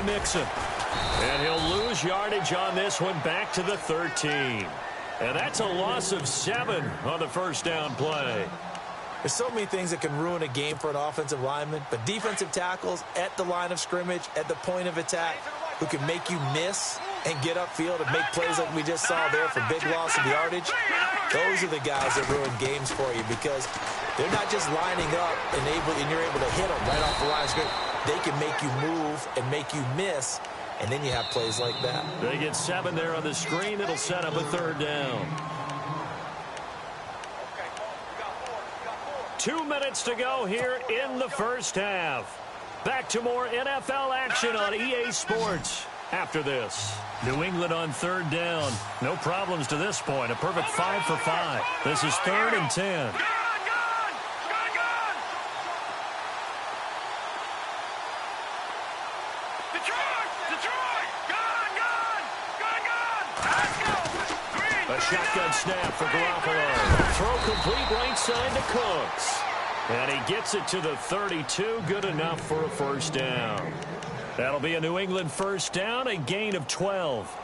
Mixon. And he'll lose yardage on this one back to the 13. And that's a loss of 7 on the first down play. There's so many things that can ruin a game for an offensive lineman, but defensive tackles at the line of scrimmage, at the point of attack, who can make you miss and get upfield and make plays like we just saw there for big loss of yardage, those are the guys that ruin games for you because they're not just lining up and you're able to hit them right off the line of scrimmage. They can make you move and make you miss, and then you have plays like that. They get 7 there on the screen. It'll set up a third down. 2 minutes to go here in the first half. Back to more NFL action on EA Sports after this. New England on third down. No problems to this point. A perfect 5 for 5. This is 3rd and 10. A shotgun snap for Garoppolo. Throw complete right side to Cooks. And he gets it to the 32. Good enough for a first down. That'll be a New England first down, a gain of 12.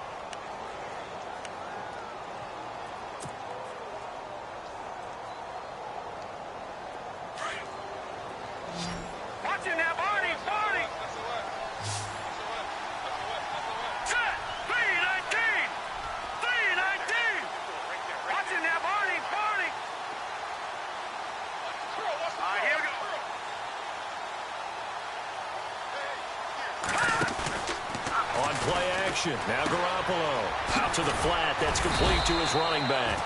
Now Garoppolo out to the flat. That's complete to his running back.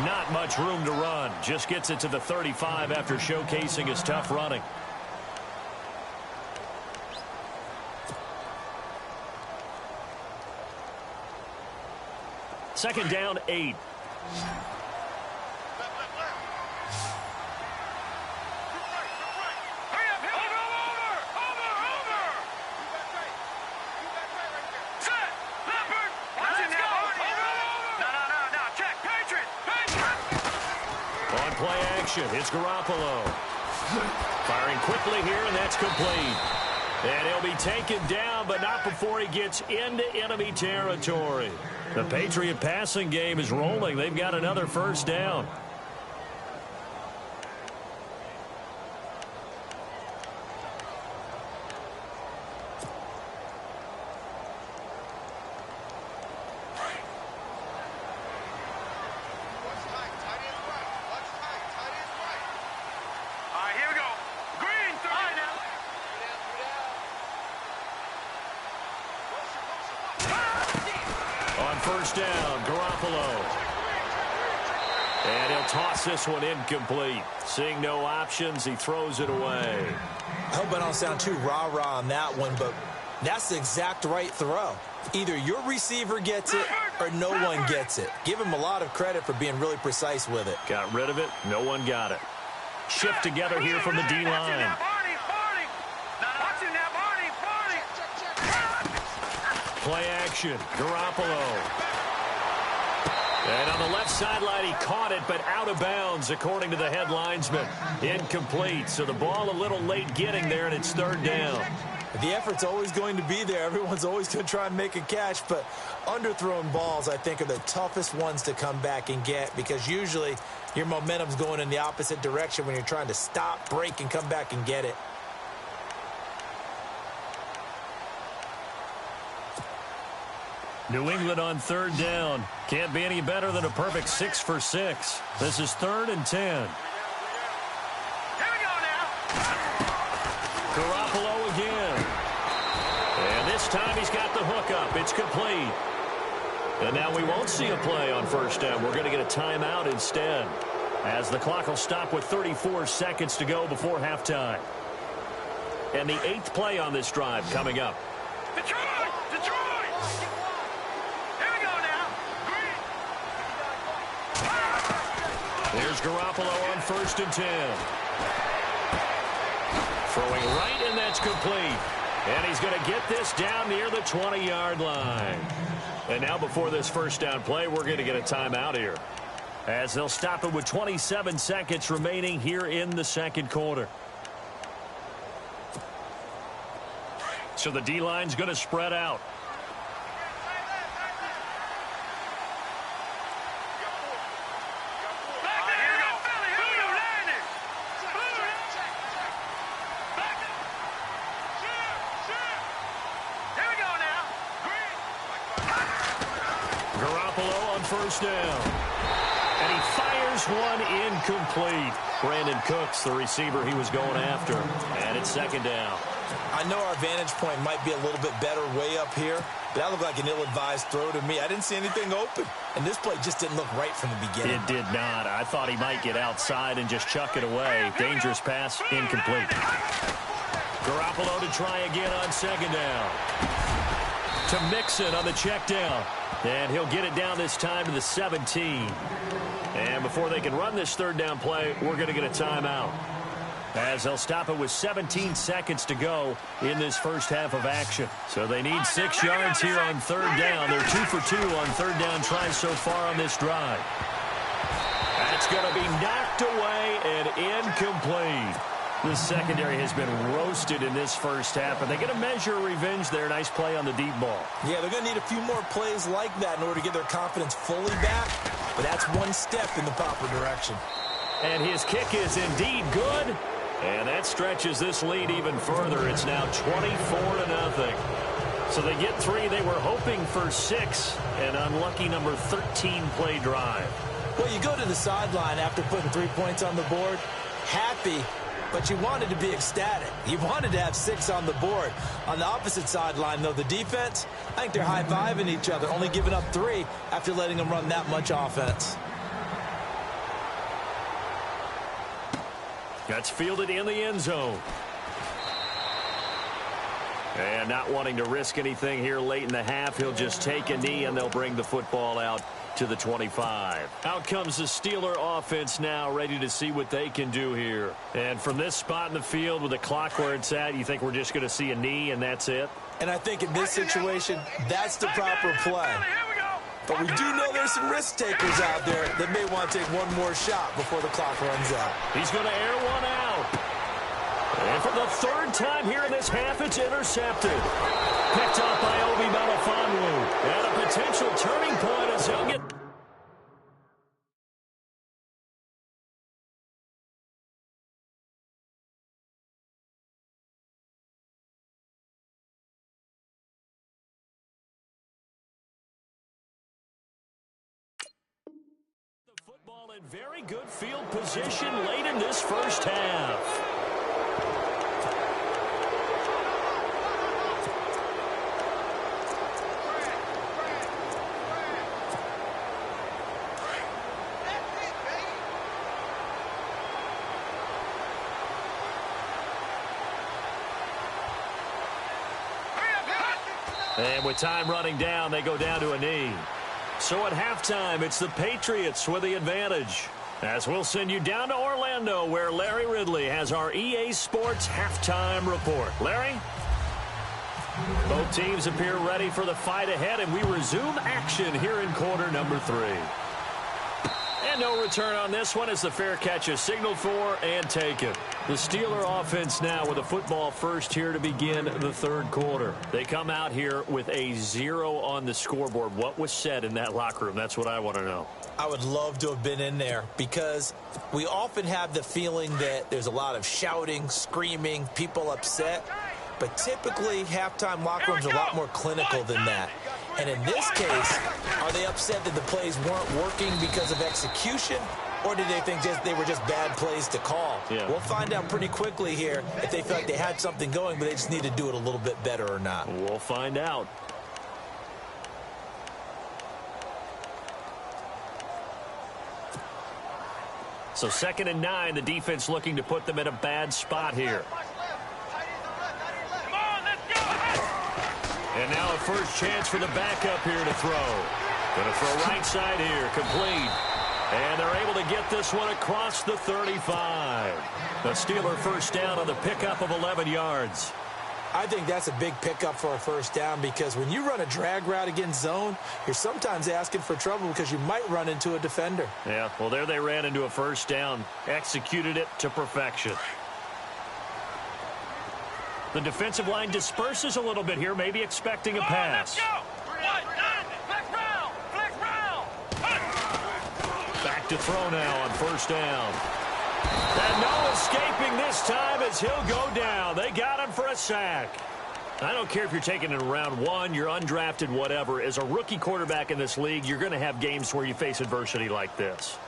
Not much room to run. Just gets it to the 35 after showcasing his tough running. Second down, 8. It's Garoppolo. Firing quickly here, and that's complete. And he'll be taken down, but not before he gets into enemy territory. The Patriot passing game is rolling. They've got another first down. First down, Garoppolo. And he'll toss this one incomplete. Seeing no options, he throws it away. I hope I don't sound too rah-rah on that one, but that's the exact right throw. Either your receiver gets it or no one gets it. Give him a lot of credit for being really precise with it. Got rid of it. No one got it. Shift together here from the D-line. Play action. Garoppolo. And on the left sideline, he caught it, but out of bounds, according to the head linesman. Incomplete. So the ball a little late getting there, and it's third down. The effort's always going to be there. Everyone's always going to try and make a catch, but underthrown balls, I think, are the toughest ones to come back and get because usually your momentum's going in the opposite direction when you're trying to stop, break, and come back and get it. New England on third down. Can't be any better than a perfect 6 for 6. This is 3rd and 10. Here we go now. Garoppolo again. And this time he's got the hook up. It's complete. And now we won't see a play on first down. We're going to get a timeout instead, as the clock will stop with 34 seconds to go before halftime. And the 8th play on this drive coming up. Detroit! There's Garoppolo on 1st and 10. Throwing right, and that's complete. And he's going to get this down near the 20-yard line. And now before this first down play, we're going to get a timeout here, as they'll stop it with 27 seconds remaining here in the second quarter. So the D-line's going to spread out. First down. And he fires one incomplete. Brandon Cooks, the receiver he was going after. And it's second down. I know our vantage point might be a little bit better way up here, but that looked like an ill-advised throw to me. I didn't see anything open. And this play just didn't look right from the beginning. It did not. I thought he might get outside and just chuck it away. Dangerous pass, incomplete. Garoppolo to try again on second down. To Mixon on the check down. And he'll get it down this time to the 17. And before they can run this third down play, we're going to get a timeout, as they'll stop it with 17 seconds to go in this first half of action. So they need 6 yards here on third down. They're 2 for 2 on third down tries so far on this drive. That's going to be knocked away and incomplete. The secondary has been roasted in this first half, and they're going to measure revenge there. Nice play on the deep ball. Yeah, they're going to need a few more plays like that in order to get their confidence fully back, but that's one step in the proper direction. And his kick is indeed good, and that stretches this lead even further. It's now 24-0. So they get 3. They were hoping for 6, an unlucky number 13 play drive. Well, you go to the sideline after putting 3 points on the board, happy, but you wanted to be ecstatic. You wanted to have 6 on the board. On the opposite sideline, though, the defense, I think they're high-fiving each other, only giving up 3 after letting them run that much offense. That's fielded in the end zone. And not wanting to risk anything here late in the half, he'll just take a knee, and they'll bring the football out to the 25. Out comes the Steeler offense now, ready to see what they can do here. And from this spot in the field with the clock where it's at, you think we're just going to see a knee and that's it? And I think in this situation, that's the proper play. But we do know there's some risk takers out there that may want to take one more shot before the clock runs out. He's going to air one out. And for the third time here in this half, it's intercepted. Picked off by Obi Melifonwu. And a potential turning point as he'll get... The football in very good field position late in this first half. And with time running down, they go down to a knee. So at halftime, it's the Patriots with the advantage. As we'll send you down to Orlando, where Larry Ridley has our EA Sports halftime report. Larry? Both teams appear ready for the fight ahead, and we resume action here in quarter number 3. And no return on this one as the fair catch is signaled for and taken. The Steeler offense now with a football first here to begin the third quarter. They come out here with a 0 on the scoreboard. What was said in that locker room? That's what I want to know. I would love to have been in there because we often have the feeling that there's a lot of shouting, screaming, people upset. But typically, halftime locker rooms are a lot more clinical than that. And in this case, are they upset that the plays weren't working because of execution, or did they think they were just bad plays to call? Yeah. We'll find out pretty quickly here if they feel like they had something going, but they just need to do it a little bit better or not. We'll find out. So 2nd and 9, the defense looking to put them in a bad spot here. And now a first chance for the backup here to throw. Going to throw right side here, complete. And they're able to get this one across the 35. The Steeler first down on the pickup of 11 yards. I think that's a big pickup for a first down because when you run a drag route against zone, you're sometimes asking for trouble because you might run into a defender. Yeah, well, there they ran into a first down, executed it to perfection. The defensive line disperses a little bit here, maybe expecting a pass. Back to throw now on first down. And no escaping this time as he'll go down. They got him for a sack. I don't care if you're taking it in round one, you're undrafted, whatever. As a rookie quarterback in this league, you're going to have games where you face adversity like this.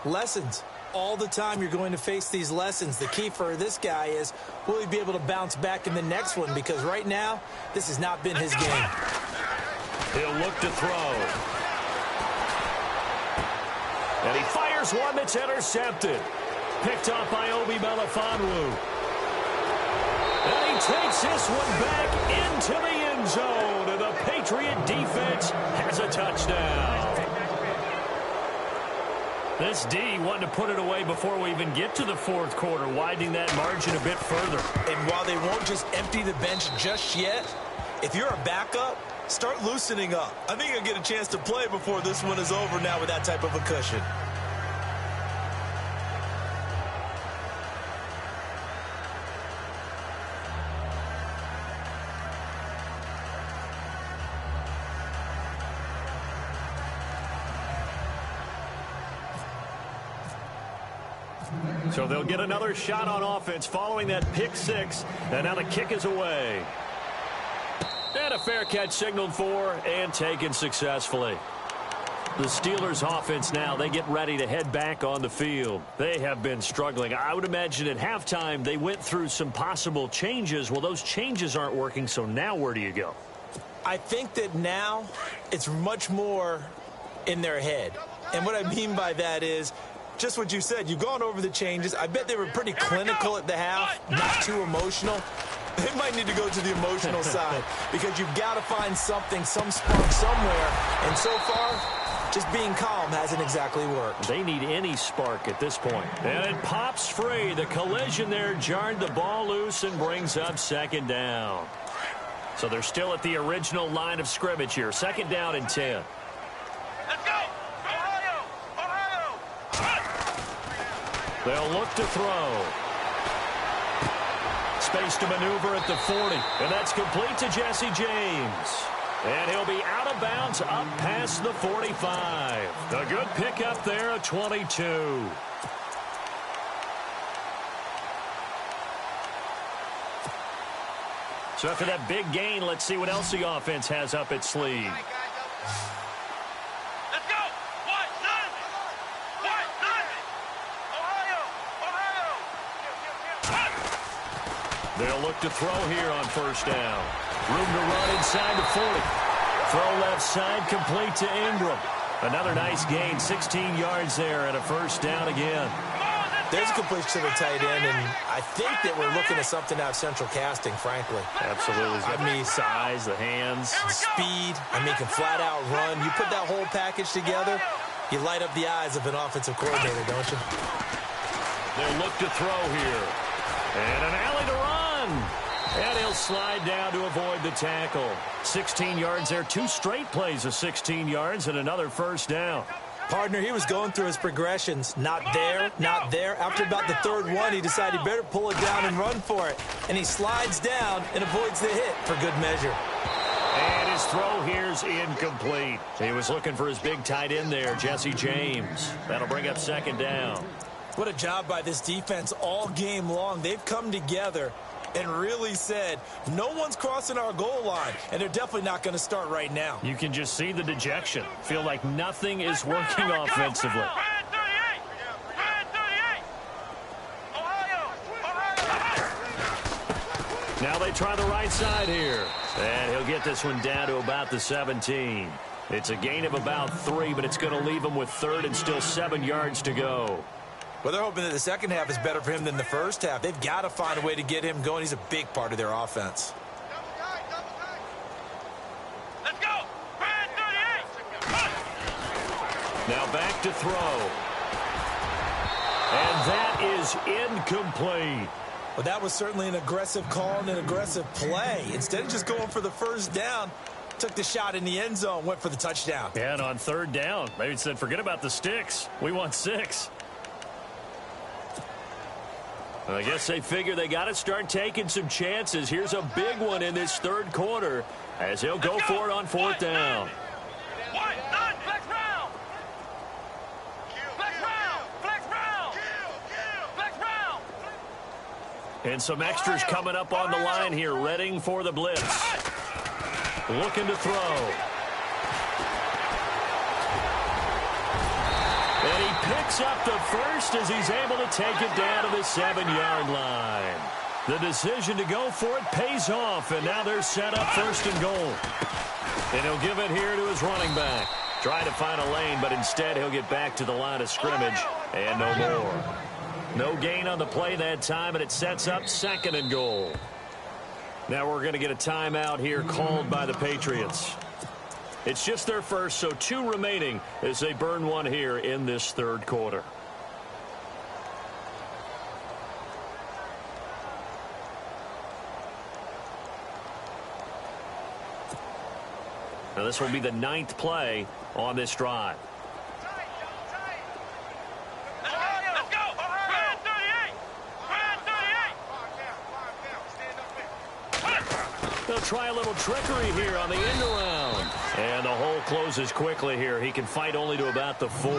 Lessons. All the time you're going to face these lessons. The key for this guy is, will he be able to bounce back in the next one? Because right now, this has not been his game. He'll look to throw. And he fires one that's intercepted. Picked off by Obi Melifonwu. And he takes this one back into the end zone. And the Patriot defense has a touchdown. This D wanted to put it away before we even get to the fourth quarter, widening that margin a bit further. And while they won't just empty the bench just yet, if you're a backup, start loosening up. I think you'll get a chance to play before this one is over now with that type of a cushion. So they'll get another shot on offense following that pick six. And now the kick is away. And a fair catch signaled for and taken successfully. The Steelers offense now, they get ready to head back on the field. They have been struggling. I would imagine at halftime they went through some possible changes. Well, those changes aren't working, so now where do you go? I think that now it's much more in their head. And what I mean by that is just what you said. You've gone over the changes. I bet they were pretty clinical at the half, not too emotional. They might need to go to the emotional side because you've got to find something, some spark somewhere. And so far, just being calm hasn't exactly worked. They need any spark at this point. And it pops free. The collision there jarred the ball loose and brings up second down. So they're still at the original line of scrimmage here. Second down and 10. Let's go! Ohio! Ohio! They'll look to throw. Space to maneuver at the 40. And that's complete to Jesse James. And he'll be out of bounds up past the 45. A good pickup there at 22. So after that big gain, let's see what else the offense has up its sleeve. Let's go! What? What? Ohio! Ohio! They'll look to throw here on first down. Room to run inside the 40. Throw left side, complete to Ingram. Another nice gain, 16 yards there and a first down again. There's a completion to the tight end, and I think that we're looking at something out of central casting, frankly. Absolutely. I mean, size, the hands. Speed, I mean, can flat out run. You put that whole package together, you light up the eyes of an offensive coordinator, don't you? They'll look to throw here. And an alley to run. And he'll slide down to avoid the tackle. 16 yards there, 2 straight plays of 16 yards and another first down. Partner, he was going through his progressions. Not there, not there. After about the third one, he decided he better pull it down and run for it. And he slides down and avoids the hit for good measure. And his throw here's incomplete. He was looking for his big tight end there, Jesse James. That'll bring up second down. What a job by this defense all game long. They've come together and really said, no one's crossing our goal line, and they're definitely not going to start right now. You can just see the dejection. Feel like nothing is working offensively. Now they try the right side here. And he'll get this one down to about the 17. It's a gain of about 3, but it's going to leave him with third and still 7 yards to go. Well, they're hoping that the second half is better for him than the first half. They've got to find a way to get him going. He's a big part of their offense. Let's go! Now back to throw. And that is incomplete. Well, that was certainly an aggressive call and an aggressive play. Instead of just going for the first down, took the shot in the end zone, went for the touchdown. And on third down, maybe said, forget about the sticks. We want 6. I guess they figure they got to start taking some chances. Here's a big one in this third quarter as he'll go for it on fourth down. Flex round. Flex round. Flex round. Flex round. And some extras coming up on the line here, readying for the blitz. Looking to throw. And he picks up the first as he's able to take it down to the 7-yard line. The decision to go for it pays off, and now they're set up first and goal. And he'll give it here to his running back. Trying to find a lane, but instead he'll get back to the line of scrimmage and no more. No gain on the play that time, and it sets up second and goal. Now we're going to get a timeout here called by the Patriots. It's just their first, so 2 remaining as they burn one here in this third quarter. Now this will be the 9th play on this drive. Let's go. Brand 38. Brand 38. They'll try a little trickery here on the end around. And the hole closes quickly here. He can fight only to about the 4.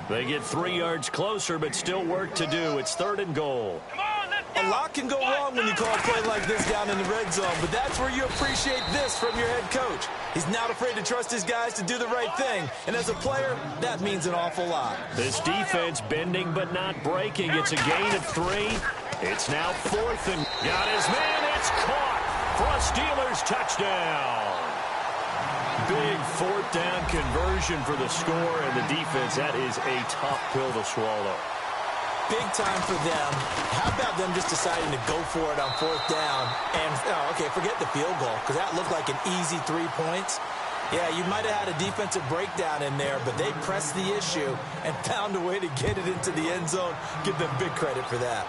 They get 3 yards closer, but still work to do. It's third and goal. Come on, let's go. A lot can go wrong when you call a play like this down in the red zone, but that's where you appreciate this from your head coach. He's not afraid to trust his guys to do the right thing, and as a player, that means an awful lot. This defense bending but not breaking. It's a gain of 3. It's now 4th and got his man. It's caught for a Steelers touchdown. Big 4th down conversion for the score, and the defense, that is a tough pill to swallow. Big time for them. How about them just deciding to go for it on 4th down? And, okay, forget the field goal, because that looked like an easy 3 points. Yeah, you might have had a defensive breakdown in there, but they pressed the issue and found a way to get it into the end zone. Give them big credit for that.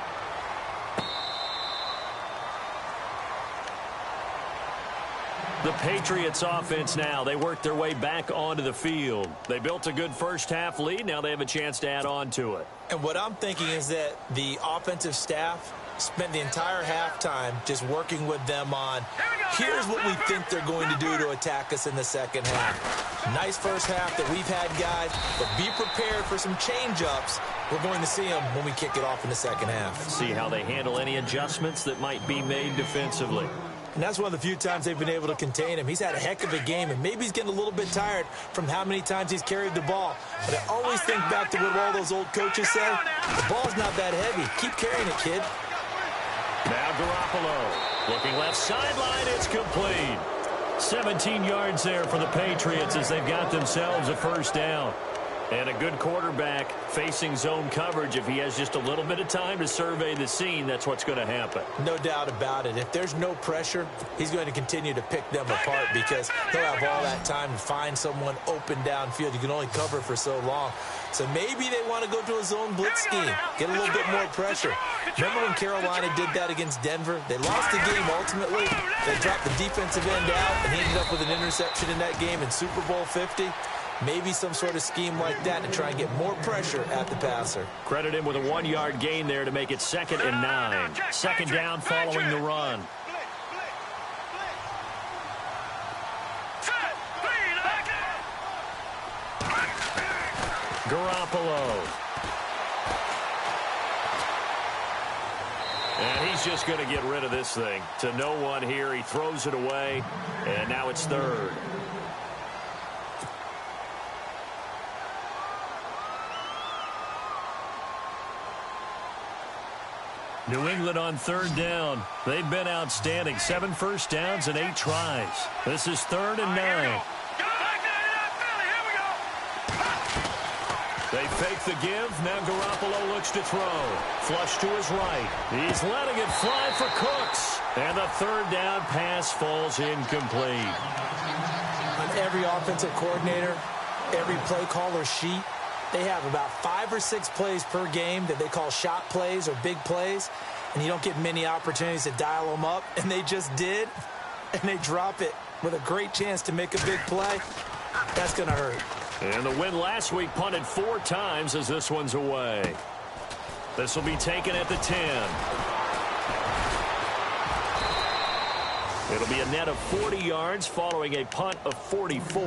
The Patriots offense now, they work their way back onto the field. They built a good first-half lead. Now they have a chance to add on to it. And what I'm thinking is that the offensive staff spent the entire halftime just working with them on, here's what we think they're going to do to attack us in the second half. Nice first half that we've had, guys, but be prepared for some change-ups. We're going to see them when we kick it off in the second half. See how they handle any adjustments that might be made defensively. And that's one of the few times they've been able to contain him. He's had a heck of a game, and maybe he's getting a little bit tired from how many times he's carried the ball. But I always think back to what all those old coaches say. The ball's not that heavy. Keep carrying it, kid. Now Garoppolo looking left sideline. It's complete. 17 yards there for the Patriots as they've got themselves a first down. And a good quarterback facing zone coverage. If he has just a little bit of time to survey the scene, that's what's going to happen. No doubt about it. If there's no pressure, he's going to continue to pick them apart because he'll have all that time to find someone open downfield. You can only cover for so long. So maybe they want to go to a zone blitz scheme, get a little bit more pressure. Remember when Carolina did that against Denver? They lost the game ultimately. They dropped the defensive end out and he ended up with an interception in that game in Super Bowl 50. Maybe some sort of scheme like that to try and get more pressure at the passer. Credit him with a 1-yard gain there to make it 2nd and 9. Second down following the run. Garoppolo. And he's just going to get rid of this thing. To no one here. He throws it away. And now it's 3rd. New England on 3rd down. They've been outstanding. 7 first downs and 8 tries. This is 3rd and 9. They fake the give. Now Garoppolo looks to throw. Flush to his right. He's letting it fly for Cooks. And the 3rd down pass falls incomplete. On every offensive coordinator, every play caller sheet, they have about 5 or 6 plays per game that they call shot plays or big plays, and you don't get many opportunities to dial them up, and they just did, and they drop it with a great chance to make a big play. That's going to hurt. And the win last week punted 4 times as this one's away. This will be taken at the 10. It'll be a net of 40 yards following a punt of 44.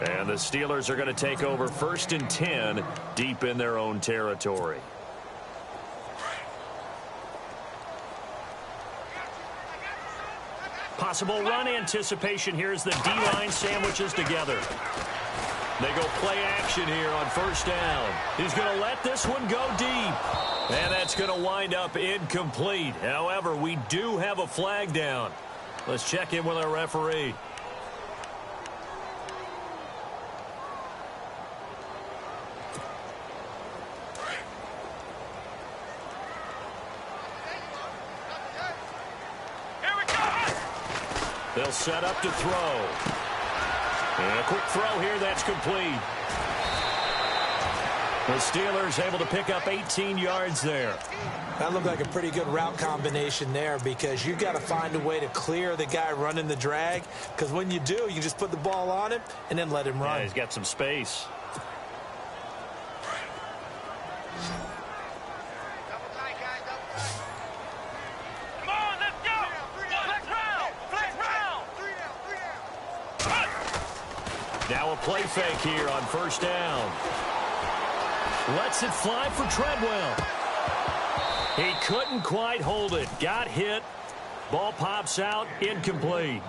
And the Steelers are going to take over 1st and 10 deep in their own territory. Possible run anticipation here as the D-line sandwiches together. They go play action here on 1st down. He's going to let this one go deep. And that's going to wind up incomplete. However, we do have a flag down. Let's check in with our referee. They'll set up to throw. And a quick throw here that's complete. The Steelers able to pick up 18 yards there. That looked like a pretty good route combination there because you've got to find a way to clear the guy running the drag, because when you do, you just put the ball on him and then let him run. Yeah, he's got some space. Come on, let's go! Flex round! Now a play fake here on 1st down. Lets it fly for Treadwell. He couldn't quite hold it. Got hit. Ball pops out. Incomplete.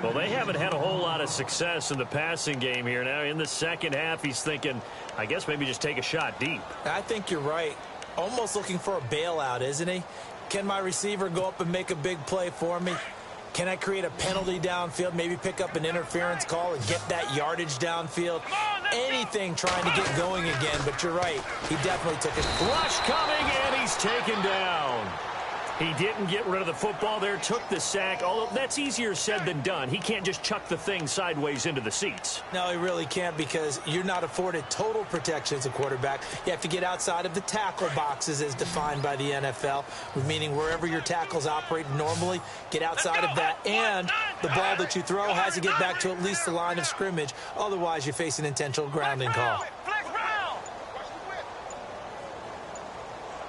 Well, they haven't had a whole lot of success in the passing game here. Now, in the second half, he's thinking, I guess maybe just take a shot deep. I think you're right. Almost looking for a bailout, isn't he? Can my receiver go up and make a big play for me? Can I create a penalty downfield, maybe pick up an interference call and get that yardage downfield? Anything trying to get going again, but you're right. He definitely took it. Rush coming, and he's taken down. He didn't get rid of the football there, took the sack, although that's easier said than done. He can't just chuck the thing sideways into the seats. No, he really can't, because you're not afforded total protection as a quarterback. You have to get outside of the tackle boxes as defined by the NFL, meaning wherever your tackles operate normally, get outside of that, and the ball that you throw has to get back to at least the line of scrimmage. Otherwise, you face an intentional grounding call. Flex round!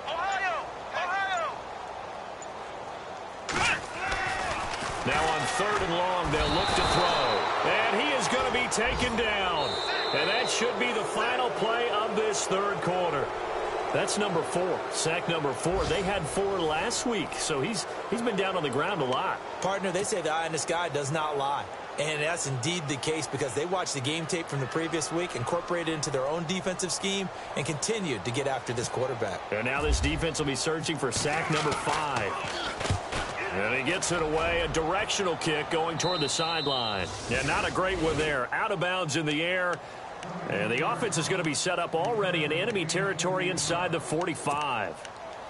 Ohio! Now on 3rd and long, they'll look to throw. And he is going to be taken down. And that should be the final play of this 3rd quarter. That's number 4. Sack number 4. They had 4 last week, so he's been down on the ground a lot. Partner, they say the eye in the sky does not lie. And that's indeed the case, because they watched the game tape from the previous week, incorporated it into their own defensive scheme, and continued to get after this quarterback. And now this defense will be searching for sack number 5. And he gets it away, a directional kick going toward the sideline. Yeah, not a great one there. Out of bounds in the air. And the offense is going to be set up already in enemy territory inside the 45.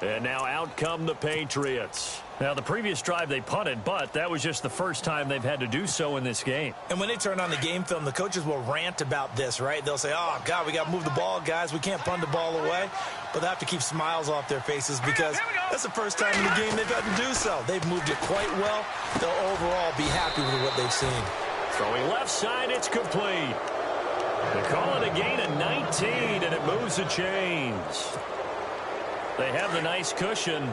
And now out come the Patriots. Now, the previous drive they punted, but that was just the first time they've had to do so in this game. And when they turn on the game film, the coaches will rant about this, right? They'll say, oh, God, we got to move the ball, guys. We can't punt the ball away. But they have to keep smiles off their faces, because that's the first time in the game they've had to do so. They've moved it quite well. They'll overall be happy with what they've seen. Throwing left side, it's complete. They call it a gain of 19, and it moves the chains. They have the nice cushion.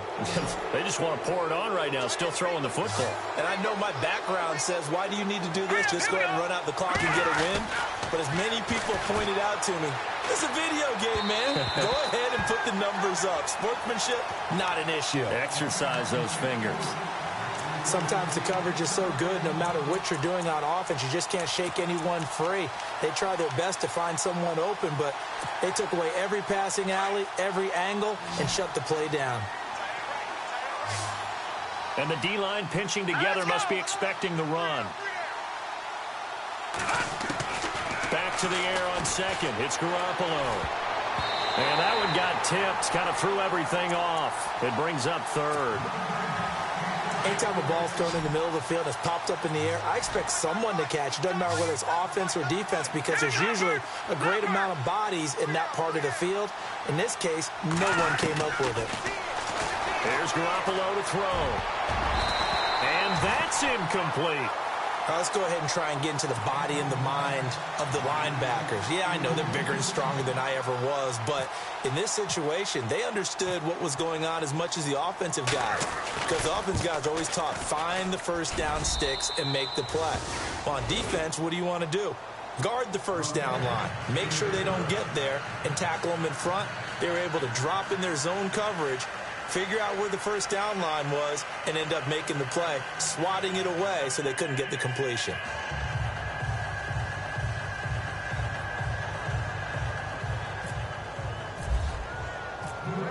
They just want to pour it on right now, still throwing the football. And I know my background says, why do you need to do this? Just go ahead and run out the clock and get a win. But as many people pointed out to me, it's a video game, man. Go ahead and put the numbers up. Sportsmanship, not an issue. Exercise those fingers. Sometimes the coverage is so good, no matter what you're doing on offense, you just can't shake anyone free. They try their best to find someone open, but they took away every passing alley, every angle, and shut the play down. And the D-line pinching together must be expecting the run. Back to the air on 2nd. It's Garoppolo. And that one got tipped, kind of threw everything off. It brings up 3rd. Anytime a ball's thrown in the middle of the field and it's popped up in the air, I expect someone to catch. It doesn't matter whether it's offense or defense, because there's usually a great amount of bodies in that part of the field. In this case, no one came up with it. Here's Garoppolo to throw. And that's incomplete. Let's go ahead and try and get into the body and the mind of the linebackers. Yeah, I know they're bigger and stronger than I ever was, but in this situation, they understood what was going on as much as the offensive guys, because the offensive guys are always taught, find the first down sticks and make the play. Well, on defense, what do you want to do? Guard the first down line. Make sure they don't get there and tackle them in front. They were able to drop in their zone coverage, figure out where the first down line was, and end up making the play, swatting it away so they couldn't get the completion.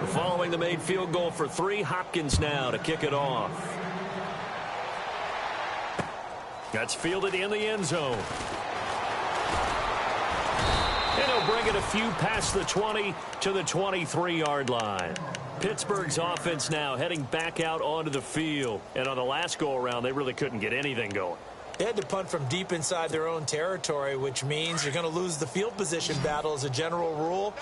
Following the made field goal for 3, Hopkins now to kick it off. That's fielded in the end zone. And he'll bring it a few past the 20 to the 23-yard line. Pittsburgh's offense now heading back out onto the field. And on the last go-around, they really couldn't get anything going. They had to punt from deep inside their own territory, which means you're going to lose the field position battle as a general rule.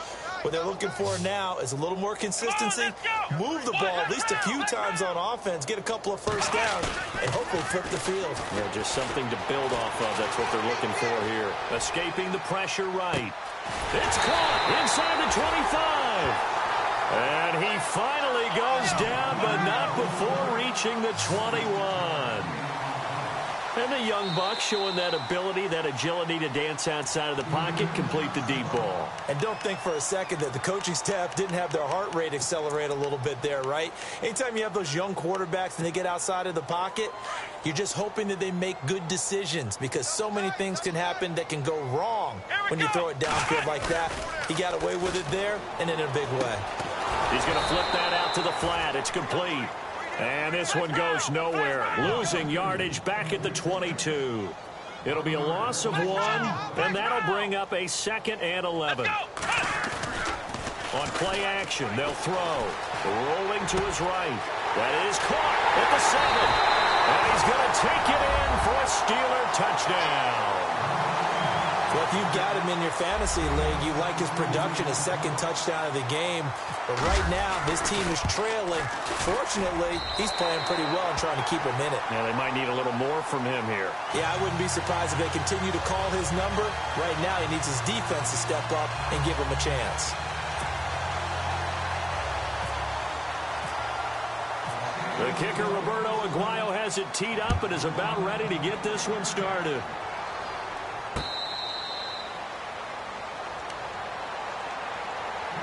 What they're looking for now is a little more consistency, move the ball at least a few times on offense, get a couple of first downs, and hopefully flip the field. Yeah, just something to build off of. That's what they're looking for here. Escaping the pressure right. It's caught inside the 25. And he finally goes down, but not before reaching the 21. And the young buck showing that ability, that agility to dance outside of the pocket, complete the deep ball. And don't think for a second that the coaching staff didn't have their heart rate accelerate a little bit there, right? Anytime you have those young quarterbacks and they get outside of the pocket, you're just hoping that they make good decisions, because so many things can happen that can go wrong when you throw it downfield like that. He got away with it there and in a big way. He's going to flip that out to the flat. It's complete. And this one goes nowhere. Losing yardage back at the 22. It'll be a loss of 1, and that'll bring up a 2nd and 11. On play action, they'll throw. Rolling to his right. That is caught at the 7. And he's going to take it in for a Steeler touchdown. Well, if you've got him in your fantasy league, you like his production, his 2nd touchdown of the game. But right now, his team is trailing. Fortunately, he's playing pretty well and trying to keep him in it. Yeah, they might need a little more from him here. Yeah, I wouldn't be surprised if they continue to call his number. Right now, he needs his defense to step up and give him a chance. The kicker, Roberto Aguayo, has it teed up and is about ready to get this one started.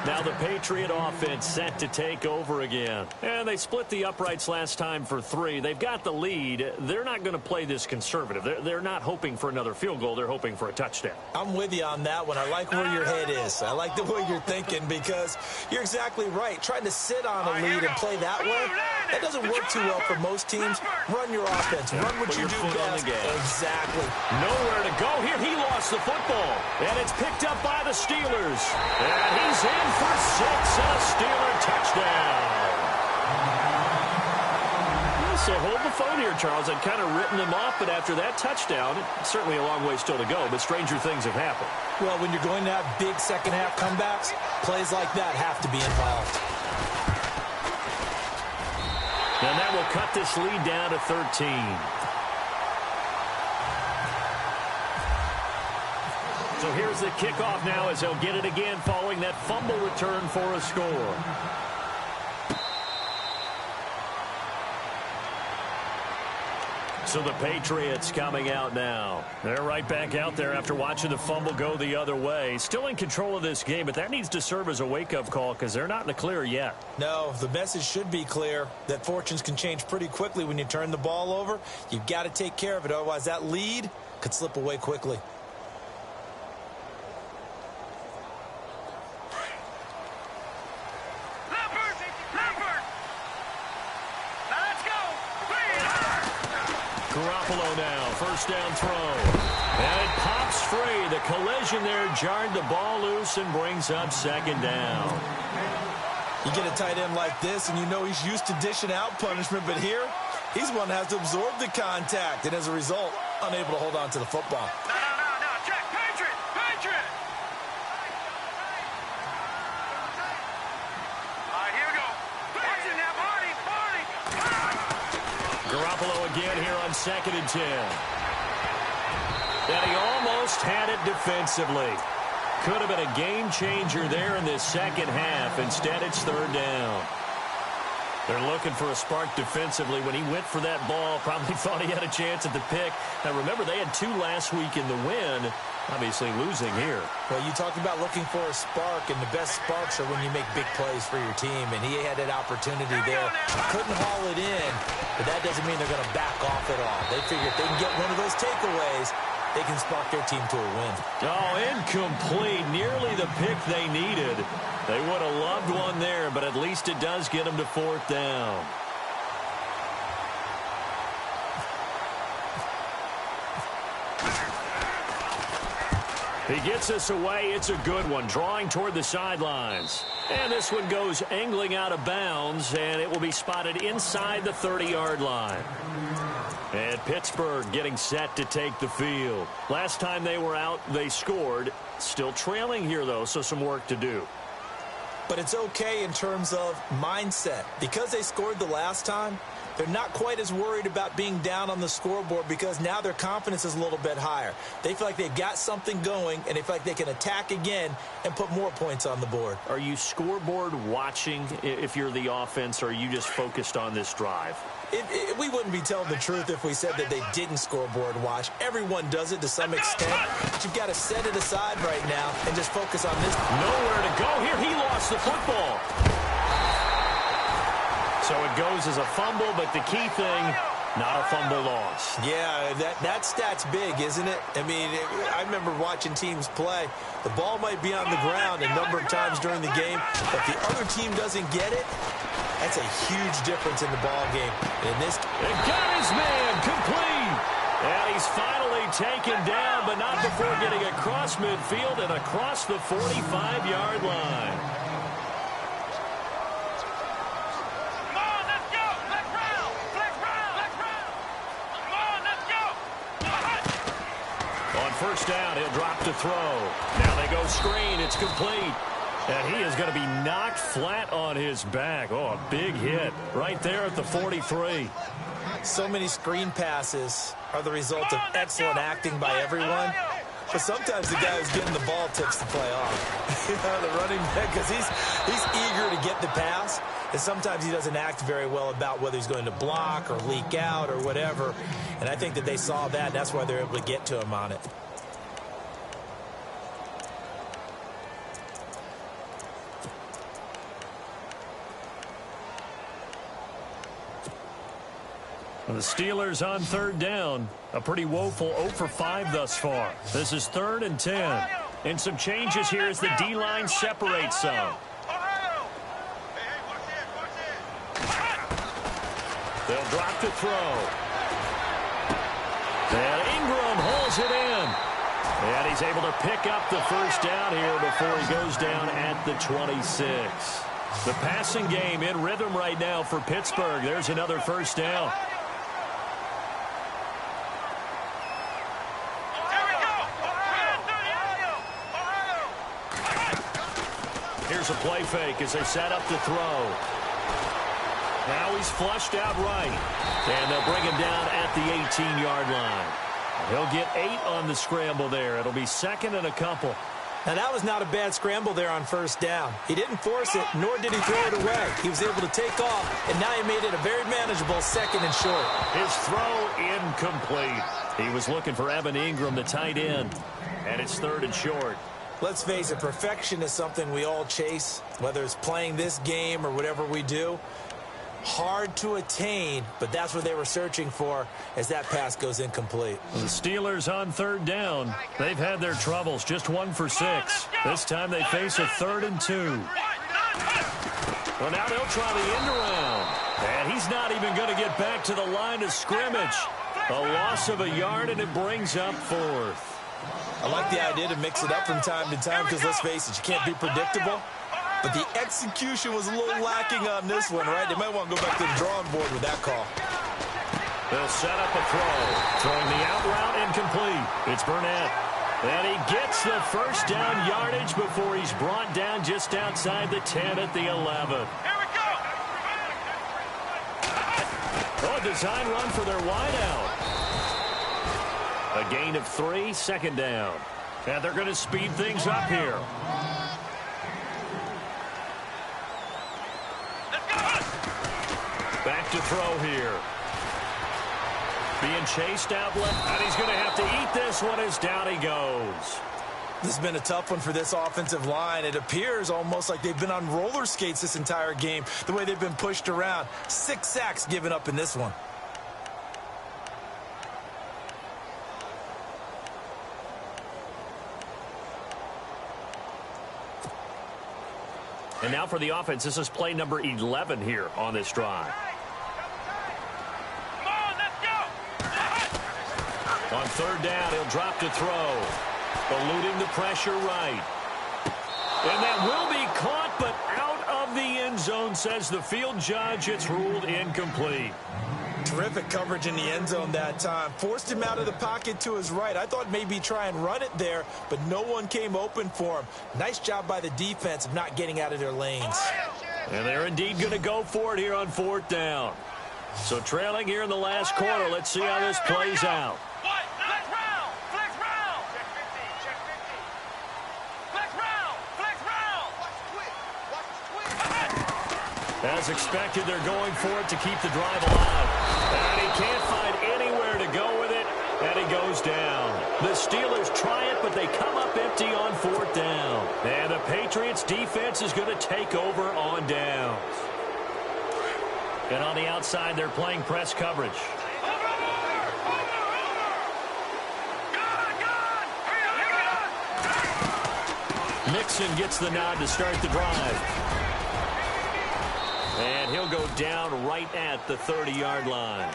Now the Patriot offense set to take over again. And they split the uprights last time for 3. They've got the lead. They're not going to play this conservative. They're not hoping for another field goal. They're hoping for a touchdown. I'm with you on that one. I like where your head is. I like the way you're thinking, because you're exactly right. Trying to sit on a lead and play that way, that doesn't work too well for most teams. Run your offense. Run what you do best. Exactly. Nowhere to go here. He lost the football. And it's picked up by the Steelers. And he's in for 6 and a Steeler touchdown. So hold the phone here, Charles. I'd kind of written them off, but after that touchdown, certainly a long way still to go, but stranger things have happened. Well, when you're going to have big second-half comebacks, plays like that have to be involved. And that will cut this lead down to 13. So here's the kickoff now as they'll get it again following that fumble return for a score. So the Patriots coming out now. They're right back out there after watching the fumble go the other way. Still in control of this game, but that needs to serve as a wake-up call because they're not in the clear yet. No, the message should be clear that fortunes can change pretty quickly when you turn the ball over. You've got to take care of it, otherwise that lead could slip away quickly. Garoppolo now, first down throw. And it pops free. The collision there jarred the ball loose and brings up 2nd down. You get a tight end like this, and you know he's used to dishing out punishment, but here, he's one that has to absorb the contact, and as a result, unable to hold on to the football. No, check, Patriot! All right, here we go. Watch it now, Barney! Garoppolo again here on 2nd and 10. almost had it defensively. Could have been a game changer there in this second half. Instead, it's third down. They're looking for a spark defensively. When he went for that ball, probably thought he had a chance at the pick. Now, remember, they had 2 last week in the win. Obviously losing here. Well, you talked about looking for a spark, and the best sparks are when you make big plays for your team, and he had that opportunity there. Couldn't haul it in, but that doesn't mean they're going to back off at all. They figure if they can get one of those takeaways, they can spark their team to a win. Oh, incomplete. Nearly the pick they needed. They would have loved one there, but at least it does get them to fourth down. He gets us away. It's a good one. Drawing toward the sidelines. And this one goes angling out of bounds, and it will be spotted inside the 30-yard line. And Pittsburgh getting set to take the field. Last time they were out, they scored. Still trailing here, though, so some work to do. But it's okay in terms of mindset. Because they scored the last time, they're not quite as worried about being down on the scoreboard because now their confidence is a little bit higher. They feel like they've got something going, and they feel like they can attack again and put more points on the board. Are you scoreboard watching if you're the offense, or are you just focused on this drive? We wouldn't be telling the truth if we said that they didn't scoreboard watch. Everyone does it to some extent, but you've got to set it aside right now and just focus on this. Nowhere to go here. He lost the football. So it goes as a fumble, but the key thing, not a fumble loss. Yeah, that stat's big, isn't it? I mean, I remember watching teams play. The ball might be on the ground a number of times during the game, but if the other team doesn't get it, that's a huge difference in the ball game. In this, it got his man complete. And he's finally taken down, but not before getting across midfield and across the 45-yard line. First down, he'll drop to throw. Now they go screen. It's complete. And he is going to be knocked flat on his back. Oh, a big hit right there at the 43. So many screen passes are the result of excellent acting by everyone. But sometimes the guy who's getting the ball takes the play off. The running back, because he's eager to get the pass. And sometimes he doesn't act very well about whether he's going to block or leak out or whatever. And I think that they saw that. And that's why they're able to get to him on it. The Steelers on third down. A pretty woeful 0 for 5 thus far. This is 3rd and 10. And some changes here as the D-line separates some. They'll drop to throw. And Ingram holds it in. And he's able to pick up the first down here before he goes down at the 26. The passing game in rhythm right now for Pittsburgh. There's another first down. Here's a play fake as they set up to throw. Now he's flushed out right. And they'll bring him down at the 18-yard line. He'll get 8 on the scramble there. It'll be 2nd and a couple. Now, that was not a bad scramble there on first down. He didn't force it, nor did he throw it away. He was able to take off, and now he made it a very manageable 2nd and short. His throw incomplete. He was looking for Evan Ingram, the tight end, and it's 3rd and short. Let's face it, perfection is something we all chase, whether it's playing this game or whatever we do. Hard to attain, but that's what they were searching for as that pass goes incomplete. The Steelers on 3rd down. They've had their troubles, just 1 for 6. This time they face a 3rd and 2. Well, now they'll try the end around. And he's not even going to get back to the line of scrimmage. A loss of a yard, and it brings up 4th. I like the idea to mix it up from time to time because, let's face it, you can't be predictable. But the execution was a little lacking on this one, right? They might want to go back to the drawing board with that call. They'll set up a throw. Throwing the out route incomplete. It's Burnett. And he gets the first down yardage before he's brought down just outside the 10 at the 11. Here we go. Oh, a design run for their wideout. A gain of 3, second down. And they're going to speed things up here. Back to throw here. Being chased out left, and he's going to have to eat this one as down he goes. This has been a tough one for this offensive line. It appears almost like they've been on roller skates this entire game, the way they've been pushed around. 6 sacks given up in this one. And now for the offense, this is play number 11 here on this drive. Come on, let's go. On third down, he'll drop to throw. Eluding the pressure right. And that will be caught, but out of the end zone, says the field judge. It's ruled incomplete. Terrific coverage in the end zone that time. Forced him out of the pocket to his right. I thought maybe try and run it there, but no one came open for him. Nice job by the defense of not getting out of their lanes. And they're indeed going to go for it here on fourth down. So trailing here in the last quarter. Let's see how this plays out. Flex round. Flex round. Check 50. Flex round. Flex round. As expected, they're going for it to keep the drive alive. And he can't find anywhere to go with it, and he goes down. The Steelers try it, but they come up empty on fourth down. And the Patriots defense is going to take over on downs. And on the outside, they're playing press coverage. Mixon gets the nod to start the drive. And he'll go down right at the 30-yard line.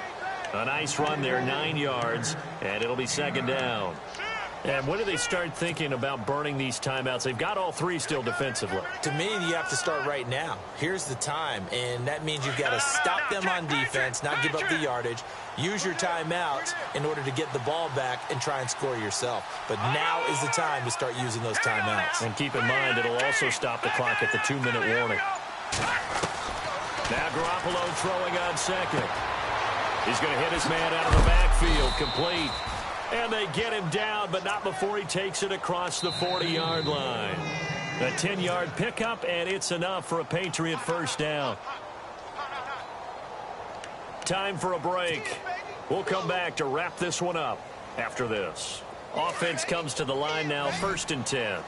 A nice run there, 9 yards, and it'll be second down. And when do they start thinking about burning these timeouts? They've got all 3 still defensively. To me, you have to start right now. Here's the time, and that means you've got to stop them on defense, not give up the yardage, use your timeouts in order to get the ball back and try and score yourself. But now is the time to start using those timeouts. And keep in mind, it'll also stop the clock at the 2-minute warning. Now Garoppolo throwing on second. He's going to hit his man out of the backfield, complete. And they get him down, but not before he takes it across the 40-yard line. A 10-yard pickup, and it's enough for a Patriot first down. Time for a break. We'll come back to wrap this one up after this. Offense comes to the line now, 1st and 10.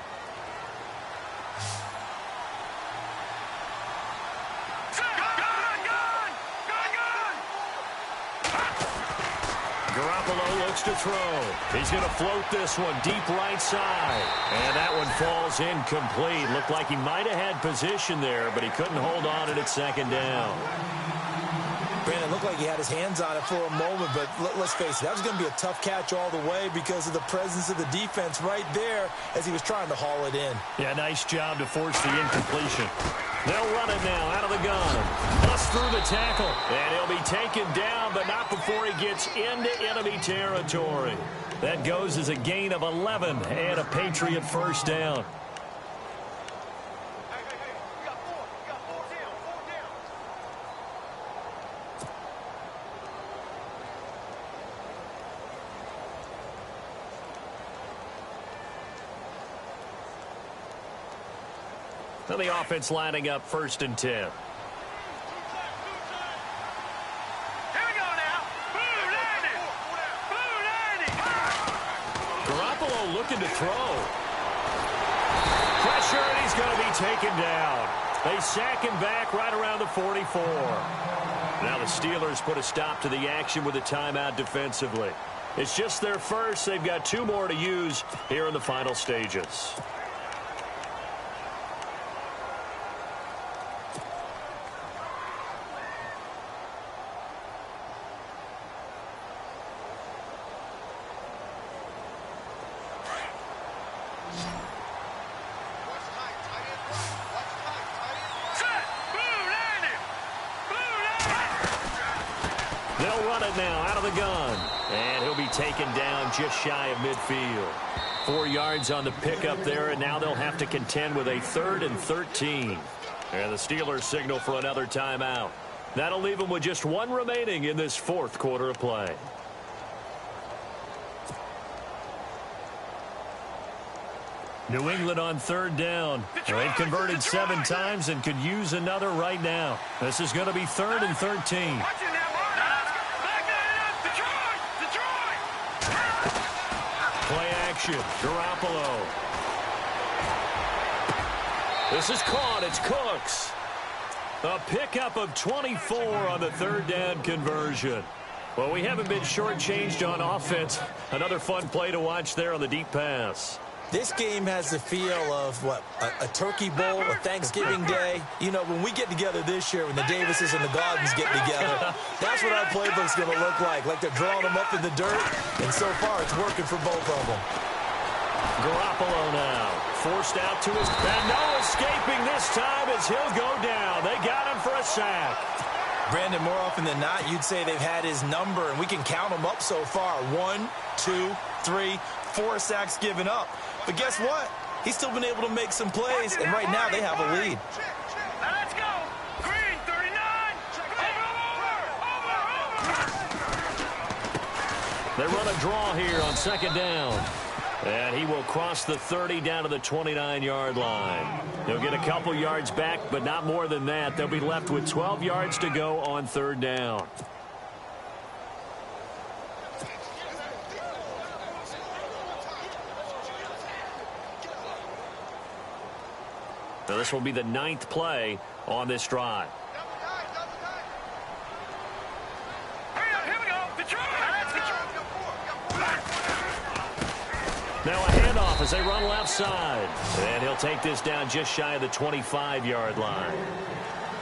Garoppolo looks to throw. He's going to float this one deep right side. And that one falls incomplete. Looked like he might have had position there, but he couldn't hold on it at second down. Brandon, looked like he had his hands on it for a moment, but let's face it, that was going to be a tough catch all the way because of the presence of the defense right there as he was trying to haul it in. Yeah, nice job to force the incompletion. They'll run it now out of the gun. Bust through the tackle, and he'll be taken down, but not before he gets into enemy territory. That goes as a gain of 11 and a Patriot first down. So the offense lining up 1st and 10. Here we go now. Blue landing. Blue landing. Garoppolo looking to throw. Pressure, and he's going to be taken down. They sack him back right around the 44. Now the Steelers put a stop to the action with a timeout defensively. It's just their first. They've got 2 more to use here in the final stages. They'll run it now out of the gun. And he'll be taken down just shy of midfield. 4 yards on the pickup there, and now they'll have to contend with a 3rd and 13. And the Steelers signal for another timeout. That'll leave them with just 1 remaining in this 4th quarter of play. New England on third down. They've converted 7 times and could use another right now. This is going to be 3rd and 13. Play action. Garoppolo. This is caught. It's Cooks. A pickup of 24 on the 3rd down conversion. Well, we haven't been shortchanged on offense. Another fun play to watch there on the deep pass. This game has the feel of, a turkey bowl, a Thanksgiving day. You know, when we get together this year, when the Davises and the Gardens get together, that's what our playbook's going to look like. Like they're drawing them up in the dirt, and so far it's working for both of them. Garoppolo now. Forced out to his... And no escaping this time as he'll go down. They got him for a sack. Brandon, more often than not, you'd say they've had his number, and we can count them up so far. 1, 2, 3, 4 sacks given up. But guess what? He's still been able to make some plays, and right now they have a lead. Let's go. Green, 39. Over. They run a draw here on 2nd down. And he will cross the 30 down to the 29-yard line. He'll get a couple yards back, but not more than that. They'll be left with 12 yards to go on 3rd down. So this will be the 9th play on this drive. Here we go. Now a handoff as they run left side. And he'll take this down just shy of the 25-yard line.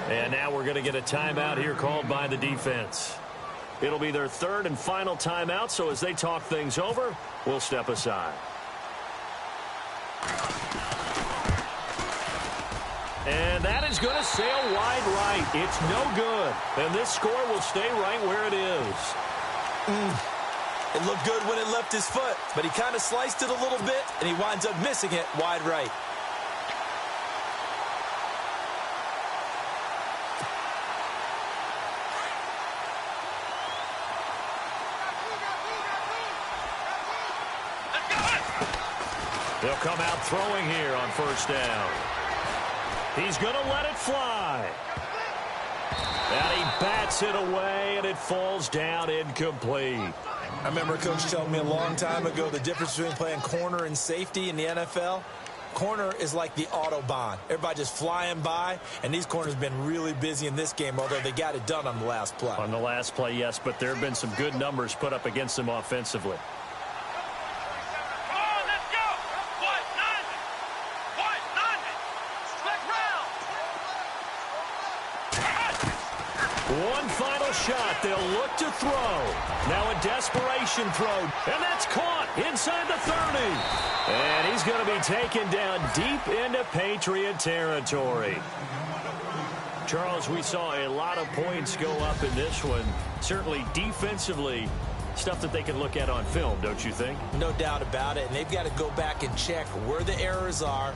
And now we're going to get a timeout here called by the defense. It'll be their 3rd and final timeout, so as they talk things over, we'll step aside. And that is going to sail wide right. It's no good. And this score will stay right where it is. It looked good when it left his foot, but he kind of sliced it a little bit, and he winds up missing it wide right. They'll come out throwing here on 1st down. He's going to let it fly. And he bats it away, and it falls down incomplete. I remember Coach telling me a long time ago the difference between playing corner and safety in the NFL. Corner is like the Autobahn. Everybody just flying by, and these corners have been really busy in this game, although they got it done on the last play. On the last play, yes, but there have been some good numbers put up against them offensively. Come on, let's go. What? None. One final shot. They'll look to throw. Now a desperation throw. And that's caught inside the 30. And he's going to be taken down deep into Patriot territory. Charles, we saw a lot of points go up in this one. Certainly defensively, stuff that they can look at on film, don't you think? No doubt about it. And they've got to go back and check where the errors are.